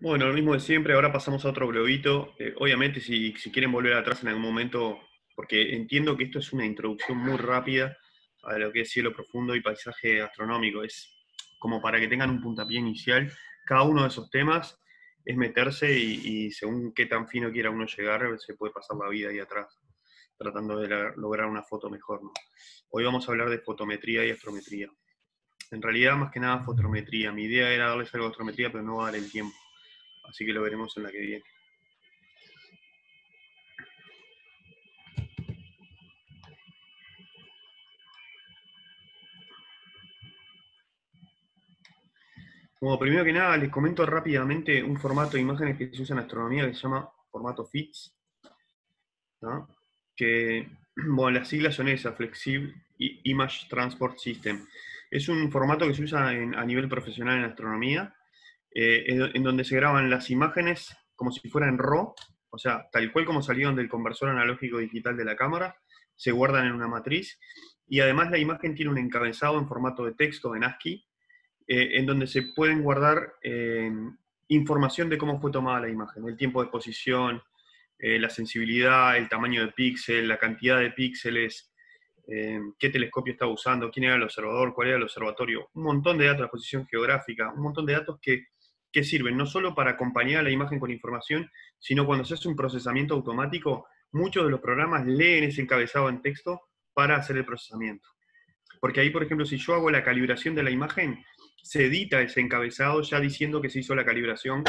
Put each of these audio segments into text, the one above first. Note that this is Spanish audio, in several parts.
Bueno, lo mismo de siempre, ahora pasamos a otro globito. Obviamente, si quieren volver atrás en algún momento, porque entiendo que esto es una introducción muy rápida a lo que es cielo profundo y paisaje astronómico. Es como para que tengan un puntapié inicial. Cada uno de esos temas es meterse y según qué tan fino quiera uno llegar, se puede pasar la vida ahí atrás, tratando de lograr una foto mejor, ¿no? Hoy vamos a hablar de fotometría y astrometría. En realidad, más que nada, fotometría. Mi idea era darles algo de astrometría, pero no va a dar el tiempo. Así que lo veremos en la que viene. Bueno, primero que nada, les comento rápidamente un formato de imágenes que se usa en astronomía que se llama formato FITS, ¿no? Que, bueno, las siglas son esas, Flexible Image Transport System. Es un formato que se usa a nivel profesional en astronomía, en donde se graban las imágenes como si fueran RAW, o sea, tal cual como salieron del conversor analógico digital de la cámara, se guardan en una matriz, y además la imagen tiene un encabezado en formato de texto en ASCII, en donde se pueden guardar información de cómo fue tomada la imagen, el tiempo de exposición, la sensibilidad, el tamaño de píxel, la cantidad de píxeles, qué telescopio estaba usando, quién era el observador, cuál era el observatorio, un montón de datos, la posición geográfica, un montón de datos que sirven no solo para acompañar a la imagen con información, sino cuando se hace un procesamiento automático, muchos de los programas leen ese encabezado en texto para hacer el procesamiento. Porque ahí, por ejemplo, si yo hago la calibración de la imagen, se edita ese encabezado ya diciendo que se hizo la calibración,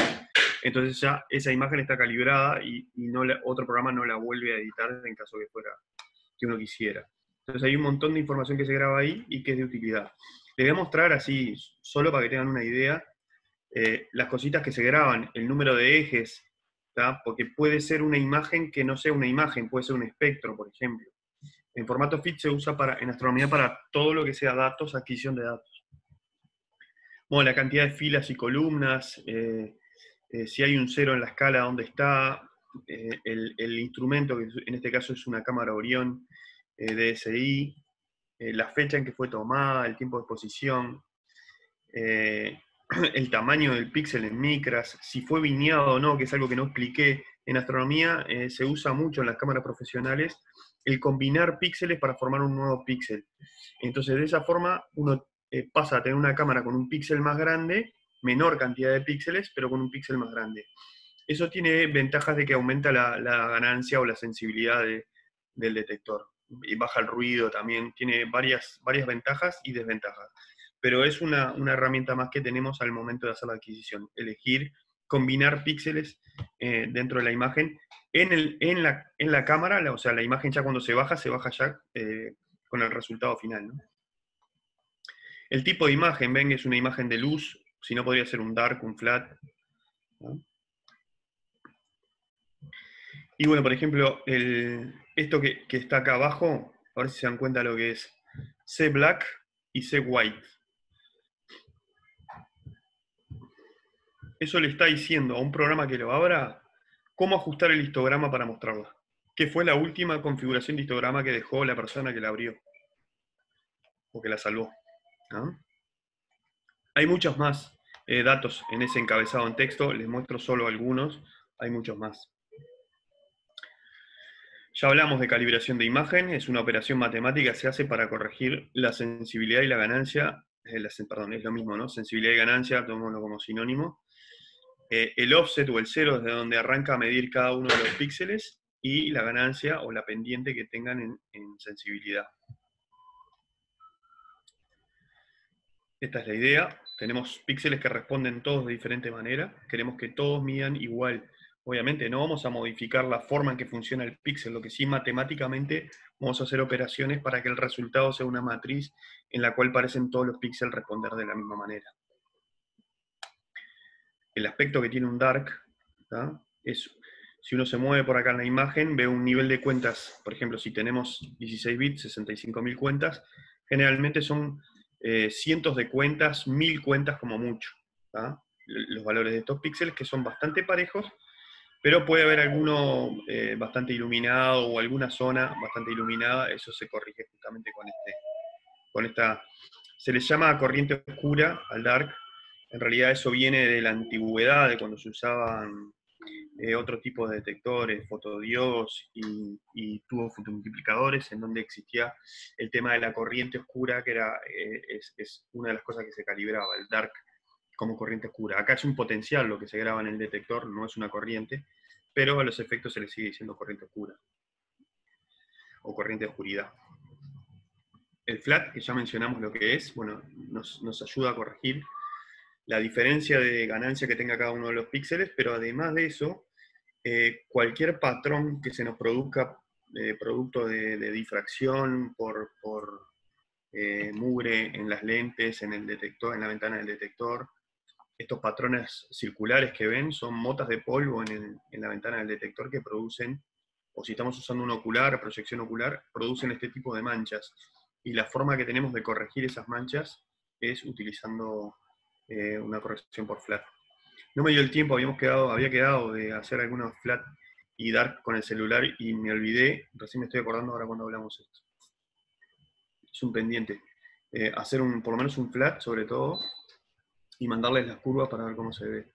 entonces ya esa imagen está calibrada y no otro programa no la vuelve a editar en caso que fuera que uno quisiera. Entonces hay un montón de información que se graba ahí y que es de utilidad. Les voy a mostrar así, solo para que tengan una idea, las cositas que se graban, el número de ejes, ¿tá? Porque puede ser una imagen que no sea una imagen, puede ser un espectro, por ejemplo. En formato FIT se usa en astronomía para todo lo que sea datos, adquisición de datos. Bueno, la cantidad de filas y columnas, si hay un cero en la escala, dónde está, el instrumento, que en este caso es una cámara Orión DSI, la fecha en que fue tomada, el tiempo de exposición, eh, el tamaño del píxel en micras, si fue viñado o no, que es algo que no expliqué. En astronomía se usa mucho en las cámaras profesionales el combinar píxeles para formar un nuevo píxel. Entonces, de esa forma, uno pasa a tener una cámara con un píxel más grande, menor cantidad de píxeles, pero con un píxel más grande. Eso tiene ventajas de que aumenta la ganancia o la sensibilidad del detector. Y baja el ruido también, tiene varias ventajas y desventajas. Pero es una herramienta más que tenemos al momento de hacer la adquisición. Elegir, combinar píxeles dentro de la imagen en la cámara, o sea, la imagen ya cuando se baja ya con el resultado final, ¿no? El tipo de imagen, ven, es una imagen de luz, si no podría ser un dark, un flat, ¿no? Y bueno, por ejemplo, esto que está acá abajo, a ver si se dan cuenta lo que es C black y C white. Eso le está diciendo a un programa que lo abra cómo ajustar el histograma para mostrarla, que fue la última configuración de histograma que dejó la persona que la abrió o que la salvó, ¿no? Hay muchos más datos en ese encabezado en texto, les muestro solo algunos, hay muchos más. Ya hablamos de calibración de imagen, es una operación matemática que se hace para corregir la sensibilidad y la ganancia, perdón, es lo mismo, ¿no? Sensibilidad y ganancia, tomémoslo como sinónimo. El offset o el cero desde donde arranca a medir cada uno de los píxeles y la ganancia o la pendiente que tengan en sensibilidad. Esta es la idea. Tenemos píxeles que responden todos de diferente manera. Queremos que todos midan igual. Obviamente no vamos a modificar la forma en que funciona el píxel, lo que sí matemáticamente vamos a hacer operaciones para que el resultado sea una matriz en la cual parecen todos los píxeles responder de la misma manera. El aspecto que tiene un dark, ¿tá? Es, si uno se mueve por acá en la imagen, ve un nivel de cuentas. Por ejemplo, si tenemos 16 bits, 65.000 cuentas, generalmente son cientos de cuentas, 1000 cuentas como mucho, ¿tá? Los valores de estos píxeles que son bastante parejos, pero puede haber alguno bastante iluminado o alguna zona bastante iluminada. Eso se corrige justamente con esta, se les llama corriente oscura al dark, En realidad eso viene de la antigüedad, de cuando se usaban otro tipo de detectores, fotodiodos y tubos fotomultiplicadores, en donde existía el tema de la corriente oscura, que era, es una de las cosas que se calibraba, el dark como corriente oscura. Acá es un potencial lo que se graba en el detector, no es una corriente, pero a los efectos se le sigue diciendo corriente oscura o corriente de oscuridad. El flat, que ya mencionamos lo que es, bueno, nos ayuda a corregir la diferencia de ganancia que tenga cada uno de los píxeles, pero además de eso, cualquier patrón que se nos produzca producto de difracción por mugre en las lentes, en el detector, en la ventana del detector, estos patrones circulares que ven son motas de polvo en la ventana del detector que producen, o si estamos usando un ocular, proyección ocular, producen este tipo de manchas. Y la forma que tenemos de corregir esas manchas es utilizando una corrección por flat. No me dio el tiempo, había quedado de hacer algunos flat y dark con el celular y me olvidé, recién me estoy acordando ahora cuando hablamos esto. Es un pendiente. Hacer por lo menos un flat sobre todo y mandarles las curvas para ver cómo se ve.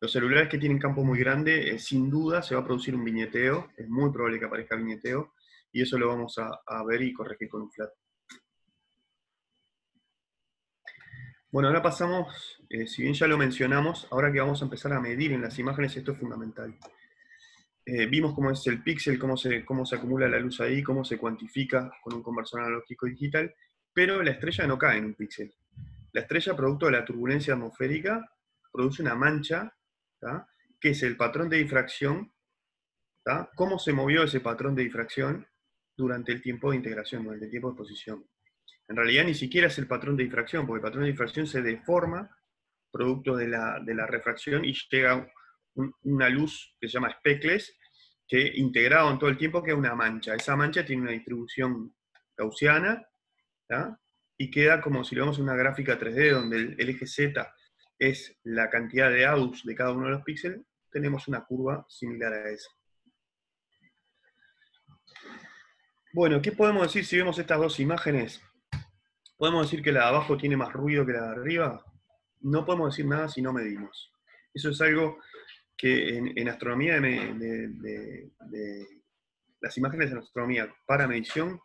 Los celulares que tienen campo muy grande, sin duda se va a producir un viñeteo, es muy probable que aparezca viñeteo, y eso lo vamos a ver y corregir con un flat. Bueno, ahora pasamos, si bien ya lo mencionamos, ahora que vamos a empezar a medir en las imágenes, esto es fundamental. Vimos cómo es el píxel, cómo se acumula la luz ahí, cómo se cuantifica con un conversor analógico digital, pero la estrella no cae en un píxel. La estrella, producto de la turbulencia atmosférica, produce una mancha, ¿tá? Que es el patrón de difracción, ¿tá? Cómo se movió ese patrón de difracción durante el tiempo de integración, durante el tiempo de exposición. En realidad ni siquiera es el patrón de difracción, porque el patrón de difracción se deforma producto de la refracción y llega una luz que se llama speckles, que integrado en todo el tiempo queda una mancha. Esa mancha tiene una distribución gaussiana, ¿tá? Y queda como si lo vemos en una gráfica 3D, donde el eje Z es la cantidad de AUS de cada uno de los píxeles, tenemos una curva similar a esa. Bueno, ¿qué podemos decir si vemos estas dos imágenes? ¿Podemos decir que la de abajo tiene más ruido que la de arriba? No podemos decir nada si no medimos. Eso es algo que en astronomía, de las imágenes de astronomía para medición,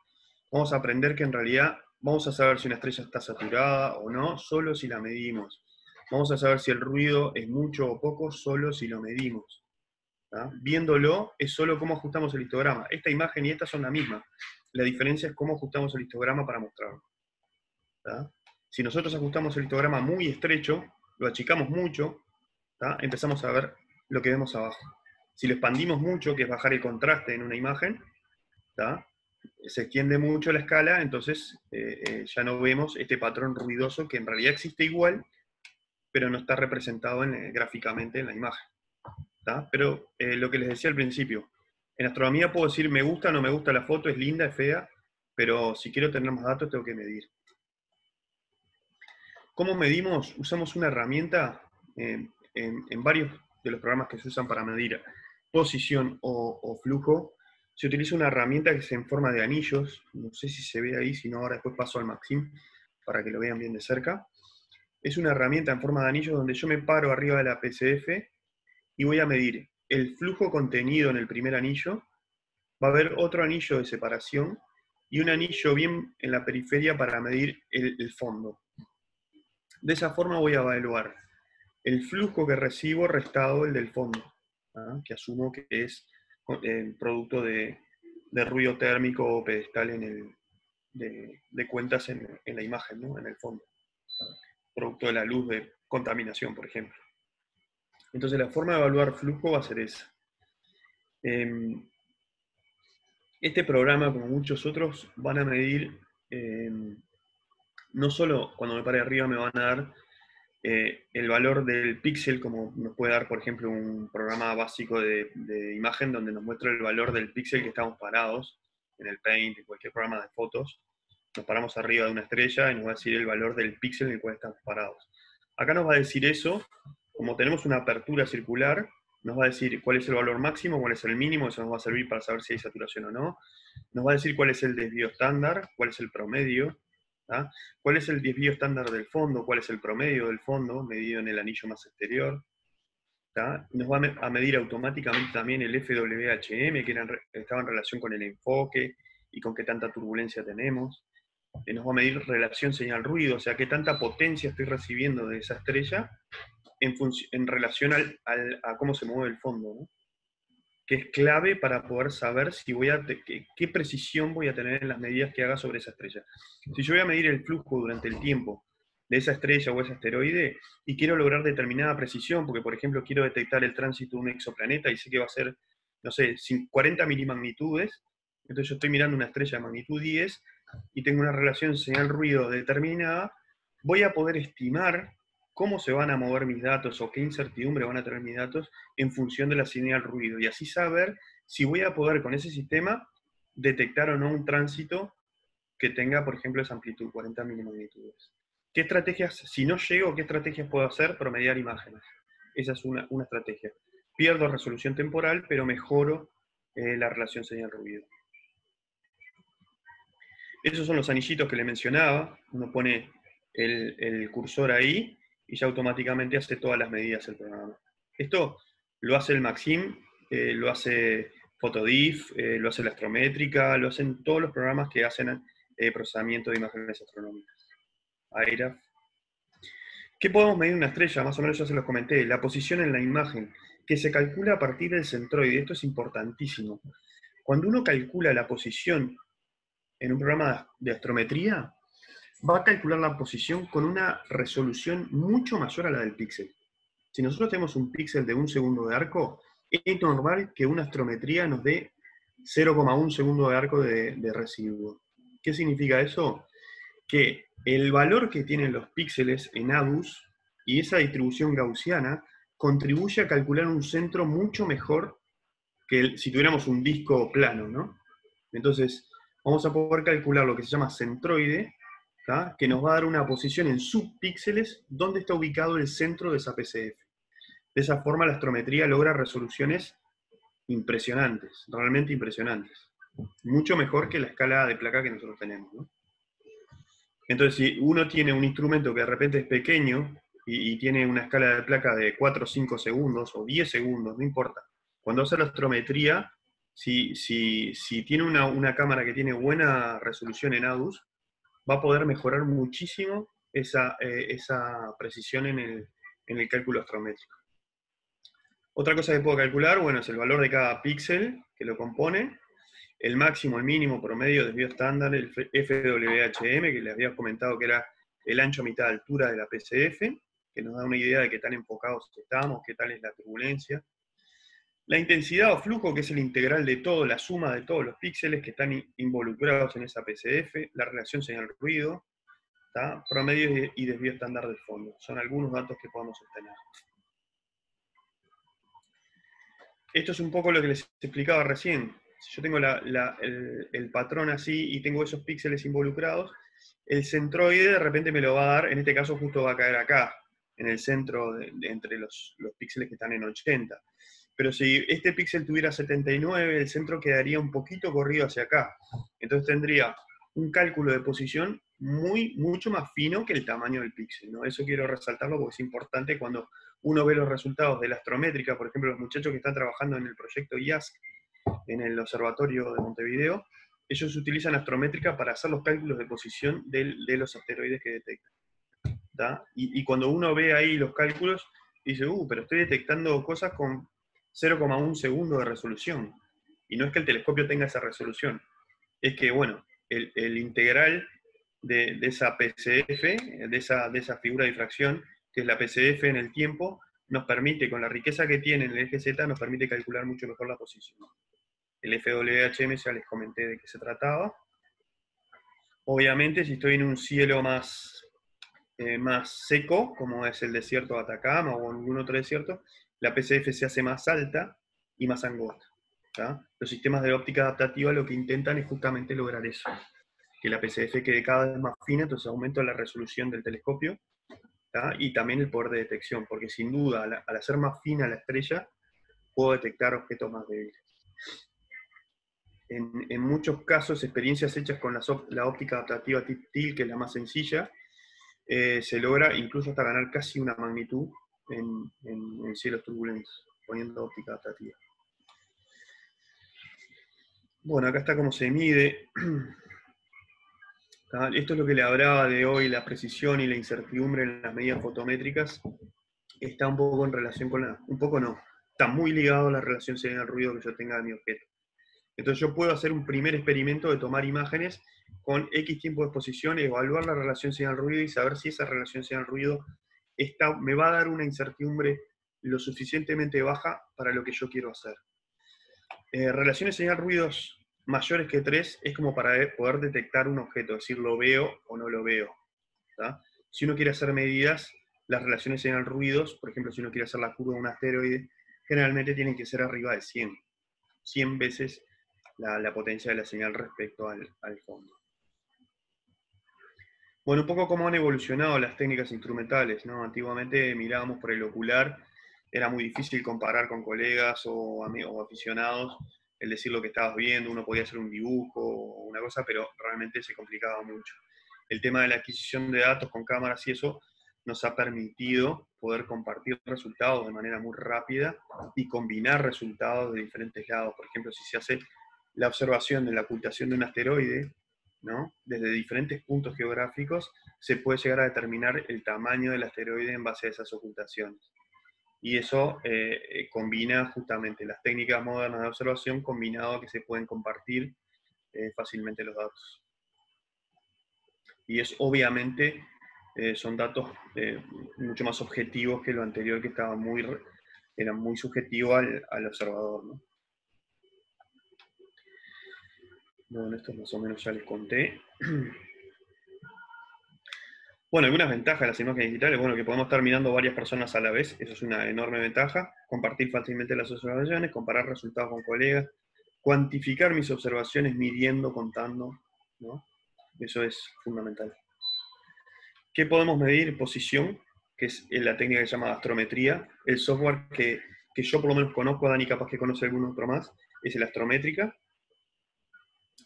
vamos a aprender que en realidad vamos a saber si una estrella está saturada o no, solo si la medimos. Vamos a saber si el ruido es mucho o poco, solo si lo medimos. ¿Tá? Viéndolo, es solo cómo ajustamos el histograma. Esta imagen y esta son la misma. La diferencia es cómo ajustamos el histograma para mostrarlo. ¿Tá? Si nosotros ajustamos el histograma muy estrecho, lo achicamos mucho, ¿tá? Empezamos a ver lo que vemos abajo. Si lo expandimos mucho, que es bajar el contraste en una imagen, ¿tá? Se extiende mucho la escala, entonces ya no vemos este patrón ruidoso que en realidad existe igual, pero no está representado gráficamente en la imagen. ¿Tá? Pero lo que les decía al principio, en astronomía puedo decir me gusta o no me gusta la foto, es linda, es fea, pero si quiero tener más datos tengo que medir. ¿Cómo medimos? Usamos una herramienta en varios de los programas que se usan para medir posición o flujo. Se utiliza una herramienta que es en forma de anillos, no sé si se ve ahí, si no ahora después paso al Maxim para que lo vean bien de cerca. Es una herramienta en forma de anillos donde yo me paro arriba de la PCF y voy a medir el flujo contenido en el primer anillo. Va a haber otro anillo de separación y un anillo bien en la periferia para medir el fondo. De esa forma voy a evaluar el flujo que recibo restado el del fondo, ¿ah? Que asumo que es producto de ruido térmico o pedestal de cuentas en la imagen, ¿no? En el fondo. Producto de la luz de contaminación, por ejemplo. Entonces la forma de evaluar flujo va a ser esa. Este programa, como muchos otros, van a medir, no solo cuando me pare arriba me van a dar el valor del píxel, como nos puede dar, por ejemplo, un programa básico de imagen donde nos muestra el valor del píxel que estamos parados, en el Paint, en cualquier programa de fotos. Nos paramos arriba de una estrella y nos va a decir el valor del píxel en el cual estamos parados. Acá nos va a decir eso, como tenemos una apertura circular, nos va a decir cuál es el valor máximo, cuál es el mínimo, eso nos va a servir para saber si hay saturación o no. Nos va a decir cuál es el desvío estándar, cuál es el promedio, ¿tá? ¿Cuál es el desvío estándar del fondo? ¿Cuál es el promedio del fondo medido en el anillo más exterior? ¿Tá? Nos va a medir automáticamente también el FWHM, que estaba en relación con el enfoque y con qué tanta turbulencia tenemos. Nos va a medir relación señal-ruido, o sea, qué tanta potencia estoy recibiendo de esa estrella en relación a cómo se mueve el fondo, ¿no? Que es clave para poder saber si qué precisión voy a tener en las medidas que haga sobre esa estrella. Si yo voy a medir el flujo durante el tiempo de esa estrella o ese asteroide y quiero lograr determinada precisión, porque por ejemplo quiero detectar el tránsito de un exoplaneta y sé que va a ser, no sé, 40 milimagnitudes, entonces yo estoy mirando una estrella de magnitud 10 y tengo una relación señal-ruido determinada, voy a poder estimar cómo se van a mover mis datos o qué incertidumbre van a tener mis datos en función de la señal ruido, y así saber si voy a poder con ese sistema detectar o no un tránsito que tenga, por ejemplo, esa amplitud, 40 milimagnitudes. ¿Qué estrategias, si no llego, qué estrategias puedo hacer? Promediar imágenes. Esa es una estrategia. Pierdo resolución temporal, pero mejoro la relación señal-ruido. Esos son los anillitos que le mencionaba. Uno pone el cursor ahí y ya automáticamente hace todas las medidas el programa. Esto lo hace el Maxim, lo hace Photodiff, lo hace la Astrométrica, lo hacen todos los programas que hacen procesamiento de imágenes astronómicas. AERAF. ¿Qué podemos medir una estrella? Más o menos ya se los comenté. La posición en la imagen, que se calcula a partir del centroide. Esto es importantísimo. Cuando uno calcula la posición en un programa de astrometría, va a calcular la posición con una resolución mucho mayor a la del píxel. Si nosotros tenemos un píxel de 1 segundo de arco, es normal que una astrometría nos dé 0,1 segundo de arco de residuo. ¿Qué significa eso? Que el valor que tienen los píxeles en ADUS y esa distribución gaussiana contribuye a calcular un centro mucho mejor que si tuviéramos un disco plano, ¿no? Entonces, vamos a poder calcular lo que se llama centroide, ¿tá? Que nos va a dar una posición en subpíxeles donde está ubicado el centro de esa PCF. De esa forma la astrometría logra resoluciones impresionantes, realmente impresionantes. Mucho mejor que la escala de placa que nosotros tenemos, ¿no? Entonces, si uno tiene un instrumento que de repente es pequeño y tiene una escala de placa de 4 o 5 segundos o 10 segundos, no importa. Cuando hace la astrometría, si tiene una cámara que tiene buena resolución en ADUS, va a poder mejorar muchísimo esa precisión en el cálculo astrométrico. Otra cosa que puedo calcular, bueno, es el valor de cada píxel que lo compone, el máximo, el mínimo, promedio, desvío estándar, el FWHM, que les había comentado que era el ancho a mitad de altura de la PCF, que nos da una idea de qué tan enfocados estamos, qué tal es la turbulencia. La intensidad o flujo, que es el integral de todo, la suma de todos los píxeles que están involucrados en esa PCF, la relación señal-ruido, promedio y desvío estándar del fondo. Son algunos datos que podemos obtener. Esto es un poco lo que les explicaba recién. Si yo tengo el patrón así y tengo esos píxeles involucrados, el centroide de repente me lo va a dar, en este caso justo va a caer acá, en el centro entre los píxeles que están en 80. Pero si este píxel tuviera 79, el centro quedaría un poquito corrido hacia acá. Entonces tendría un cálculo de posición mucho más fino que el tamaño del píxel, ¿no? Eso quiero resaltarlo porque es importante cuando uno ve los resultados de la astrométrica, por ejemplo, los muchachos que están trabajando en el proyecto IASC, en el Observatorio de Montevideo, ellos utilizan astrométrica para hacer los cálculos de posición de los asteroides que detectan. Y cuando uno ve ahí los cálculos, dice, pero estoy detectando cosas con 0,1 segundo de resolución. Y no es que el telescopio tenga esa resolución, es que, bueno, el integral de esa PCF, de esa figura de difracción, que es la PCF en el tiempo, nos permite, con la riqueza que tiene en el eje Z, nos permite calcular mucho mejor la posición. El FWHM ya les comenté de qué se trataba. Obviamente, si estoy en un cielo más seco, como es el desierto de Atacama o algún otro desierto, la PCF se hace más alta y más angosta. ¿tá? Los sistemas de óptica adaptativa lo que intentan es justamente lograr eso, que la PCF quede cada vez más fina, entonces aumenta la resolución del telescopio, ¿tá? Y también el poder de detección, porque sin duda, al hacer más fina la estrella, puedo detectar objetos más débiles. en muchos casos, experiencias hechas con la óptica adaptativa TIL, que es la más sencilla, se logra incluso hasta ganar casi una magnitud en cielos turbulentos, poniendo óptica adaptativa. Bueno, acá está cómo se mide. Esto es lo que le hablaba de hoy, la precisión y la incertidumbre en las medidas fotométricas. Está un poco en relación con un poco no, está muy ligado a la relación señal-ruido que yo tenga de mi objeto. Entonces yo puedo hacer un primer experimento de tomar imágenes con X tiempo de exposición, evaluar la relación señal-ruido y saber si esa relación señal-ruido me va a dar una incertidumbre lo suficientemente baja para lo que yo quiero hacer. Relaciones señal-ruidos mayores que 3 es como para poder detectar un objeto, es decir, lo veo o no lo veo. ¿Tá? Si uno quiere hacer medidas, las relaciones señal-ruidos, por ejemplo, si uno quiere hacer la curva de un asteroide, generalmente tienen que ser arriba de 100 veces la potencia de la señal respecto al fondo. Bueno, un poco cómo han evolucionado las técnicas instrumentales, ¿no? Antiguamente mirábamos por el ocular, era muy difícil comparar con colegas o aficionados, el decir lo que estabas viendo, uno podía hacer un dibujo o una cosa, pero realmente se complicaba mucho. El tema de la adquisición de datos con cámaras y eso nos ha permitido poder compartir resultados de manera muy rápida y combinar resultados de diferentes lados. Por ejemplo, si se hace la observación de la ocultación de un asteroide, ¿no? Desde diferentes puntos geográficos se puede llegar a determinar el tamaño del asteroide en base a esas ocultaciones. Y eso combina justamente las técnicas modernas de observación combinado a que se pueden compartir fácilmente los datos. Y es obviamente, son datos mucho más objetivos que lo anterior, que era muy subjetivo al observador, ¿no? Bueno, esto más o menos ya les conté. Bueno, algunas ventajas de las imágenes digitales, bueno, que podemos estar mirando varias personas a la vez, eso es una enorme ventaja. Compartir fácilmente las observaciones, comparar resultados con colegas, cuantificar mis observaciones midiendo, contando, ¿no? Eso es fundamental. ¿Qué podemos medir? Posición, que es la técnica que se llama astrometría. El software que yo por lo menos conozco, Dani capaz que conoce algún otro más, es el Astrométrica.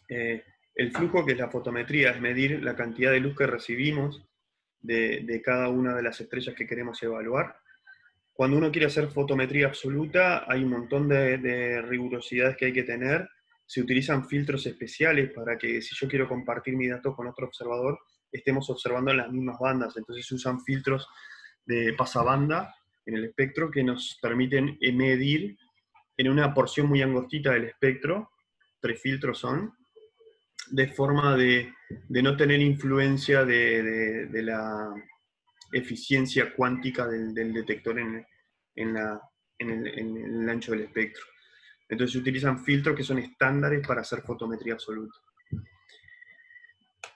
El flujo, que es la fotometría, es medir la cantidad de luz que recibimos de cada una de las estrellas que queremos evaluar. Cuando uno quiere hacer fotometría absoluta, hay un montón de rigurosidades que hay que tener. Se utilizan filtros especiales para que si yo quiero compartir mi dato con otro observador, estemos observando en las mismas bandas. Entonces se usan filtros de pasabanda en el espectro que nos permiten medir en una porción muy angostita del espectro, 3 filtros son, de forma de no tener influencia de la eficiencia cuántica del detector en el ancho del espectro. Entonces se utilizan filtros que son estándares para hacer fotometría absoluta.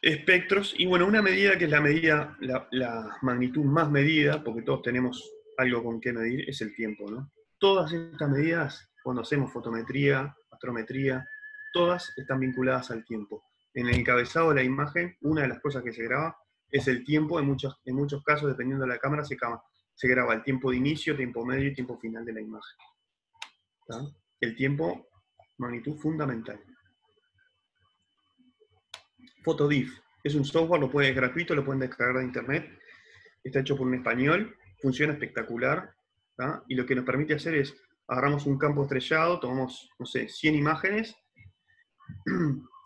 Espectros, y bueno, una medida que es la medida, la magnitud más medida, porque todos tenemos algo con qué medir, es el tiempo, ¿no? Todas estas medidas, cuando hacemos fotometría, astrometría, todas están vinculadas al tiempo. En el encabezado de la imagen, una de las cosas que se graba es el tiempo. En muchos casos, dependiendo de la cámara, se graba el tiempo de inicio, tiempo medio y tiempo final de la imagen. ¿Tá? El tiempo, magnitud fundamental. Photodiff es un software, es gratuito, lo pueden descargar de internet. Está hecho por un español, funciona espectacular. ¿Tá? Y lo que nos permite hacer es, agarramos un campo estrellado, tomamos, no sé, 100 imágenes,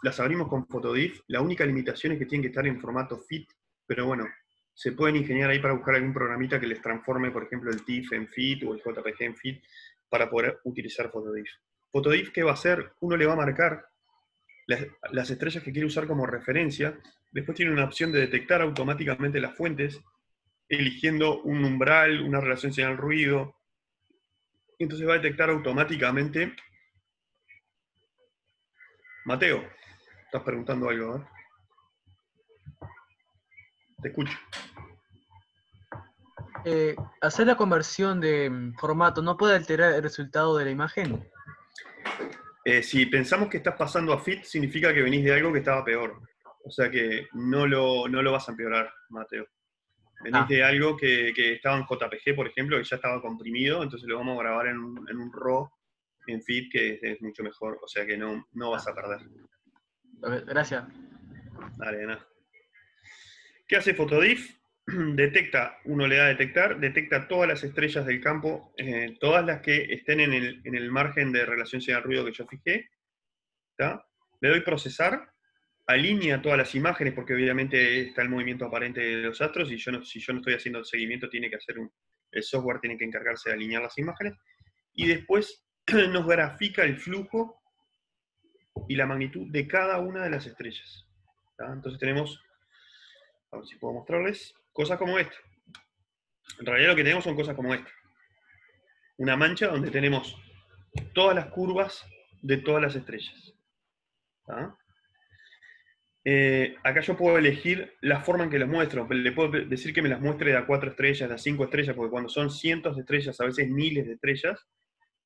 las abrimos con Photodiff. La única limitación es que tienen que estar en formato FIT, pero bueno, se pueden ingeniar ahí para buscar algún programita que les transforme, por ejemplo, el TIFF en FIT o el JPG en FIT para poder utilizar Photodiff. Photodiff, ¿qué va a hacer? Uno le va a marcar las estrellas que quiere usar como referencia. Después tiene una opción de detectar automáticamente las fuentes, eligiendo un umbral, una relación señal-ruido. Entonces va a detectar automáticamente. Mateo, estás preguntando algo, ¿eh? Te escucho. ¿Hacer la conversión de formato no puede alterar el resultado de la imagen? Si pensamos que estás pasando a FIT, significa que venís de algo que estaba peor. O sea que no lo vas a empeorar, Mateo. Venís de algo que estaba en JPG, por ejemplo, que ya estaba comprimido, entonces lo vamos a grabar en un RAW en feed, que es mucho mejor, o sea que no vas a perder. A ver, gracias. Dale, de nada. ¿Qué hace Photodiff? Detecta, uno le da a detectar, detecta todas las estrellas del campo, todas las que estén en el margen de relación señal-ruido que yo fijé, ¿tá? Le doy procesar, alinea todas las imágenes, porque obviamente está el movimiento aparente de los astros, y si yo no estoy haciendo el seguimiento, tiene que hacer el software tiene que encargarse de alinear las imágenes, y después nos grafica el flujo y la magnitud de cada una de las estrellas. ¿Tá? Entonces tenemos, a ver si puedo mostrarles, cosas como esta. En realidad lo que tenemos son cosas como esta. Una mancha donde tenemos todas las curvas de todas las estrellas. ¿Tá? Acá yo puedo elegir la forma en que las muestro. Le puedo decir que me las muestre de a 4 estrellas, de a 5 estrellas, porque cuando son cientos de estrellas, a veces miles de estrellas,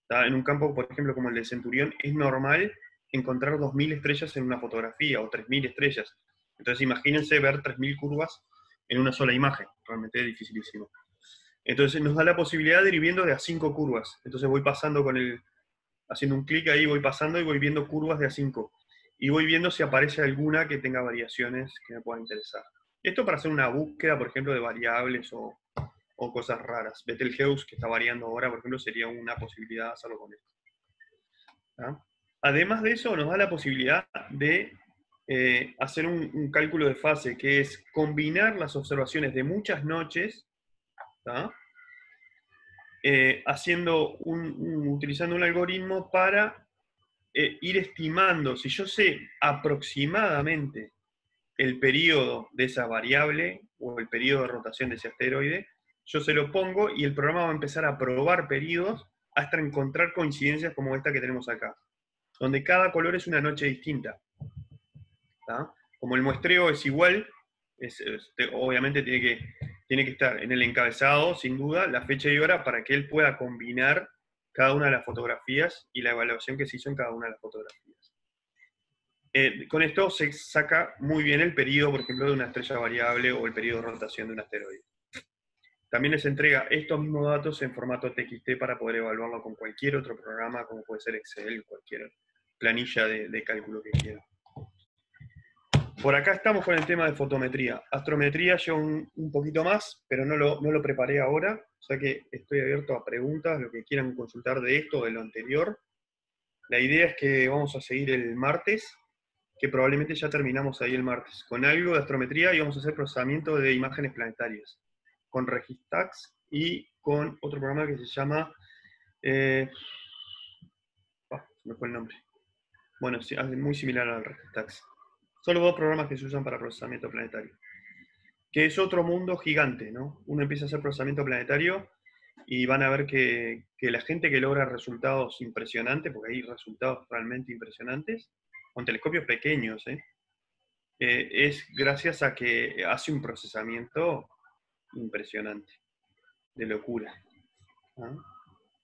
¿tá? En un campo, por ejemplo, como el de Centurión, es normal encontrar 2000 estrellas en una fotografía, o 3000 estrellas. Entonces imagínense ver 3000 curvas en una sola imagen. Realmente es dificilísimo. Entonces nos da la posibilidad de ir viendo de a 5 curvas. Entonces voy pasando haciendo un clic ahí, voy pasando y voy viendo curvas de a 5. Y voy viendo si aparece alguna que tenga variaciones que me puedan interesar. Esto para hacer una búsqueda, por ejemplo, de variables o cosas raras. Betelgeuse, que está variando ahora, por ejemplo, sería una posibilidad hacerlo con esto. ¿Ah? Además de eso, nos da la posibilidad de hacer un cálculo de fase, que es combinar las observaciones de muchas noches, ¿tá? Utilizando un algoritmo para ir estimando, si yo sé aproximadamente el periodo de esa variable o el periodo de rotación de ese asteroide, yo se lo pongo y el programa va a empezar a probar periodos hasta encontrar coincidencias como esta que tenemos acá, donde cada color es una noche distinta. ¿Tá? Como el muestreo es igual, obviamente tiene que estar en el encabezado, sin duda, la fecha y hora para que él pueda combinar cada una de las fotografías y la evaluación que se hizo en cada una de las fotografías. Con esto se saca muy bien el periodo, por ejemplo, de una estrella variable o el periodo de rotación de un asteroide. También les entrega estos mismos datos en formato TXT para poder evaluarlo con cualquier otro programa, como puede ser Excel, cualquier planilla de cálculo que quieran. Por acá estamos con el tema de fotometría. Astrometría lleva un poquito más, pero no lo preparé ahora, o sea que estoy abierto a preguntas, lo que quieran consultar de esto o de lo anterior. La idea es que vamos a seguir el martes, que probablemente ya terminamos ahí el martes, con algo de astrometría y vamos a hacer procesamiento de imágenes planetarias, con Registax y con otro programa que se llama... se me fue el nombre. Bueno, sí, muy similar al Registax. Son los dos programas que se usan para procesamiento planetario. Que es otro mundo gigante, ¿no? Uno empieza a hacer procesamiento planetario y van a ver que la gente que logra resultados impresionantes, porque hay resultados realmente impresionantes, con telescopios pequeños, es gracias a que hace un procesamiento impresionante, de locura. ¿Ah?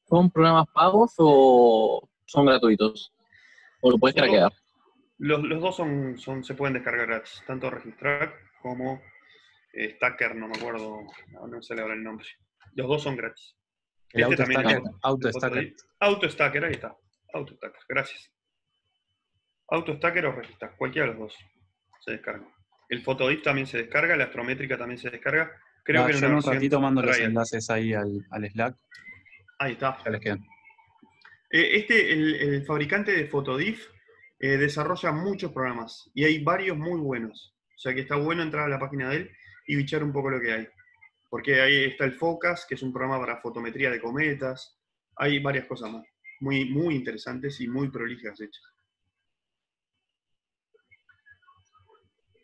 ¿Son programas pagos o son gratuitos? ¿O lo puedes craquear? Los dos se pueden descargar gratis, tanto Registrar como Stacker, no me acuerdo, no se le habla el nombre. Los dos son gratis. El también AutoStacker. AutoStacker, ahí está. AutoStacker, gracias. AutoStacker o Registrar, cualquiera de los dos se descarga. El Photodiff también se descarga, la astrométrica también se descarga. Creo que Yo en un ratito mando los trial. enlaces ahí al Slack. Ahí está. Ya les quedan. El fabricante de Photodiff desarrolla muchos programas y hay varios muy buenos. O sea que está bueno entrar a la página de él y bichar un poco lo que hay. Porque ahí está el Focus, que es un programa para fotometría de cometas. Hay varias cosas más, muy, muy interesantes y muy prolijas hechas.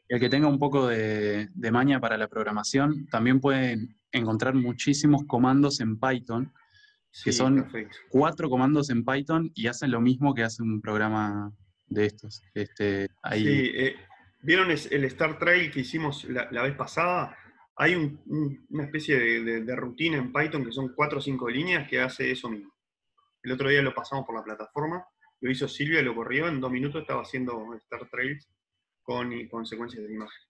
El que tenga un poco de maña para la programación, también puede encontrar muchísimos comandos en Python, que Sí, son perfecto. 4 comandos en Python y hacen lo mismo que hace un programa de estos. Ahí... Sí, ¿vieron el Star Trail que hicimos la vez pasada? Hay una especie de rutina en Python que son 4 o 5 líneas que hace eso mismo. El otro día lo pasamos por la plataforma, lo hizo Silvia, lo corrió, en 2 minutos estaba haciendo Star Trails con secuencias de imagen.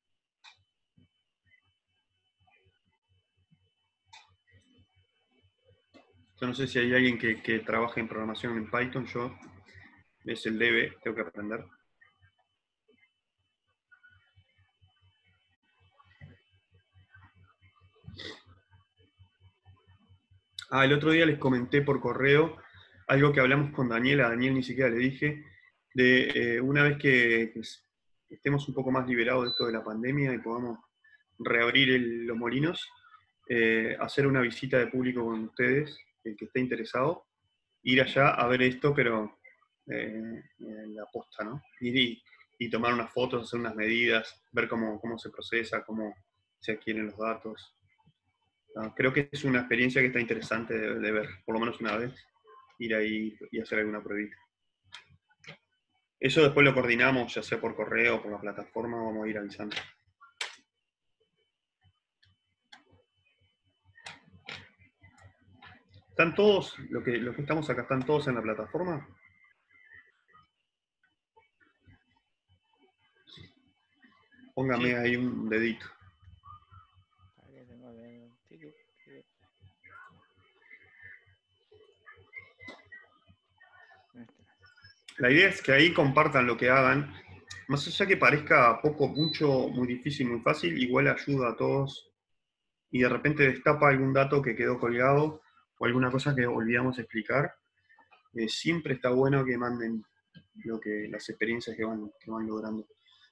Yo no sé si hay alguien que trabaje en programación en Python, yo es el debe, tengo que aprender. El otro día les comenté por correo algo que hablamos con Daniel, a Daniel ni siquiera le dije, de una vez que estemos un poco más liberados de esto de la pandemia y podamos reabrir los molinos, hacer una visita de público con ustedes, el que esté interesado, ir allá a ver esto, pero en la posta, ¿no? Ir y tomar unas fotos, hacer unas medidas, ver cómo se procesa, cómo se adquieren los datos. Creo que es una experiencia que está interesante de ver, por lo menos una vez, ir ahí y hacer alguna pruebita. Eso después lo coordinamos, ya sea por correo o por la plataforma, vamos a ir avisando. ¿Están todos, los que estamos acá, están todos en la plataforma? Póngame ahí un dedito. La idea es que ahí compartan lo que hagan. Más allá que parezca poco, mucho, muy difícil, muy fácil, igual ayuda a todos. Y de repente destapa algún dato que quedó colgado o alguna cosa que olvidamos explicar. Siempre está bueno que manden las experiencias que van logrando.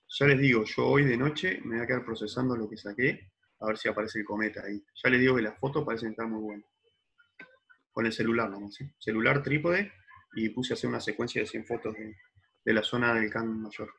Ya les digo, yo hoy de noche me voy a quedar procesando lo que saqué, a ver si aparece el cometa ahí. Ya les digo que las fotos parecen estar muy buenas. Con el celular, nomás, ¿sí? Celular, trípode, y puse a hacer una secuencia de 100 fotos de la zona del Can Mayor.